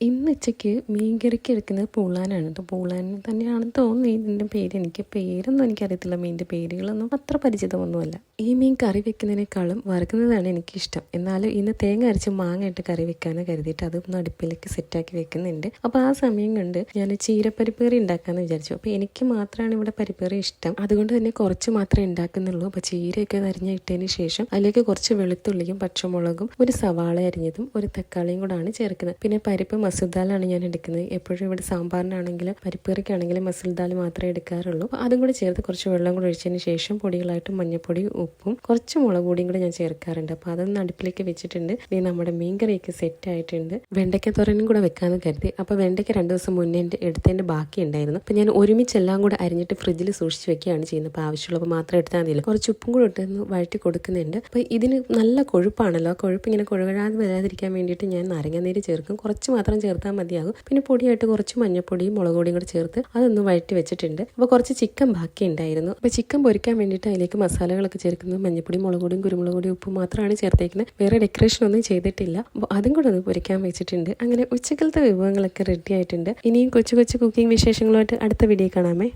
ഇന്ന് ഉച്ചയ്ക്ക് മീൻകറിക്ക് എടുക്കുന്നത് പൂളാനാണ് കേട്ടോ. പൂളാൻ തന്നെയാണെന്ന് തോന്നുന്നു ഇതിൻ്റെ പേര്. എനിക്ക് പേരൊന്നും എനിക്കറിയത്തില്ല, മീനിൻ്റെ പേരുകളൊന്നും അത്ര പരിചിതമൊന്നുമല്ല. ഈ മീൻ കറി വെക്കുന്നതിനേക്കാളും വറുക്കുന്നതാണ് എനിക്കിഷ്ടം. എന്നാലും ഇന്ന് തേങ്ങ അരച്ച് മാങ്ങ ഇട്ട് കറി വെക്കാമെന്ന് കരുതിയിട്ട് അതൊന്ന് അടുപ്പിലേക്ക് സെറ്റാക്കി വെക്കുന്നുണ്ട്. അപ്പോൾ ആ സമയം കൊണ്ട് ഞാൻ ചീരപ്പരിപ്പ് കറി ഉണ്ടാക്കാമെന്ന് വിചാരിച്ചു. അപ്പോൾ എനിക്ക് മാത്രമാണ് ഇവിടെ പരിപ്പ് കറി ഇഷ്ടം, അതുകൊണ്ട് തന്നെ കുറച്ച് മാത്രമേ ഉണ്ടാക്കുന്നുള്ളൂ. അപ്പോൾ ചീരയൊക്കെ അരിഞ്ഞിട്ടതിന് ശേഷം അതിലേക്ക് കുറച്ച് വെളുത്തുള്ളിയും പച്ചമുളകും ഒരു സവാള അരിഞ്ഞതും ഒരു തക്കാളിയും കൂടാണ് ചേർക്കുന്നത്. പിന്നെ പരിപ്പ് മസൂർ ദാലാണ് ഞാൻ എടുക്കുന്നത്. എപ്പോഴും ഇവിടെ സാമ്പാറിനാണെങ്കിലും പരിപ്പ് കറിക്കാണെങ്കിലും മസൂർ ദാൽ മാത്രമേ എടുക്കാറുള്ളൂ. അതും കൂടി ചേർത്ത് കുറച്ച് വെള്ളം കൂടി ഒഴിച്ചതിന് ശേഷം പൊടികളായിട്ട് മഞ്ഞപ്പൊടി, ഉപ്പും കുറച്ച് മുളക് പൊടിയും കൂടി ഞാൻ ചേർക്കാറുണ്ട്. അപ്പോൾ അതൊന്ന് അടുപ്പിലേക്ക് വെച്ചിട്ടുണ്ട്. ഇനി നമ്മുടെ മീൻകറിയൊക്കെ സെറ്റ് ആയിട്ടുണ്ട്. വെണ്ടയ്ക്ക തോരനും കൂടെ വെക്കാമെന്ന് കരുതി. അപ്പോൾ വെണ്ടയ്ക്ക 2 ദിവസം മുന്നേ എടുത്തതിൻ്റെ ബാക്കി ഉണ്ടായിരുന്നു. അപ്പോൾ ഞാൻ ഒരുമിച്ചെല്ലാം കൂടെ അരിഞ്ഞിട്ട് ഫ്രിഡ്ജിൽ സൂക്ഷിച്ച് വെക്കുകയാണ് ചെയ്യുന്നത്. അപ്പോൾ ആവശ്യമുള്ളപ്പോൾ മാത്രം എടുത്താൽ മതിയല്ലോ. കുറച്ച് ഉപ്പും കൂടെ ഇട്ടൊന്ന് വഴറ്റി കൊടുക്കുന്നുണ്ട്. അപ്പോൾ ഇതിന് നല്ല കൊഴുപ്പാണല്ലോ. കൊഴുപ്പ് ഇങ്ങനെ കൊഴുകഴാതെ വരാതിരിക്കാൻ വേണ്ടിയിട്ട് ഞാൻ നാരങ്ങാനീര് ചേർക്കും. കുറച്ച് മാത്രം ചേർത്താൽ മതിയാകും. പിന്നെ പൊടിയായിട്ട് കുറച്ച് മഞ്ഞപ്പൊടിയും മുളക് പൊടിയും കൂടെ ചേർത്ത് അതൊന്ന് വഴറ്റി വെച്ചിട്ടുണ്ട്. അപ്പോൾ കുറച്ച് ചിക്കൻ ബാക്കി ഉണ്ടായിരുന്നു. അപ്പോൾ ചിക്കൻ പൊരിക്കാൻ വേണ്ടിയിട്ട് അതിലേക്ക് മസാലകളൊക്കെ ചേർക്കുന്നത് മഞ്ഞപ്പൊടി, മുളക് പൊടിയും കുരുമുളക് പൊടിയും ഉപ്പും മാത്രമാണ് ചേർത്തേക്കുന്നത്. വേറെ ഡെക്കറേഷൻ ഒന്നും ചെയ്തിട്ടില്ല. അപ്പോൾ അതും കൂടെ ഒന്ന് പൊരിക്കാൻ വെച്ചിട്ടുണ്ട്. അങ്ങനെ ഉച്ചക്കലത്തെ വിഭവങ്ങളൊക്കെ റെഡി ആയിട്ടുണ്ട്. ഇനിയും കൊച്ചു കൊച്ചു കുക്കിംഗ് വിശേഷങ്ങളുമായിട്ട് അടുത്ത വീഡിയോ കാണാമേ.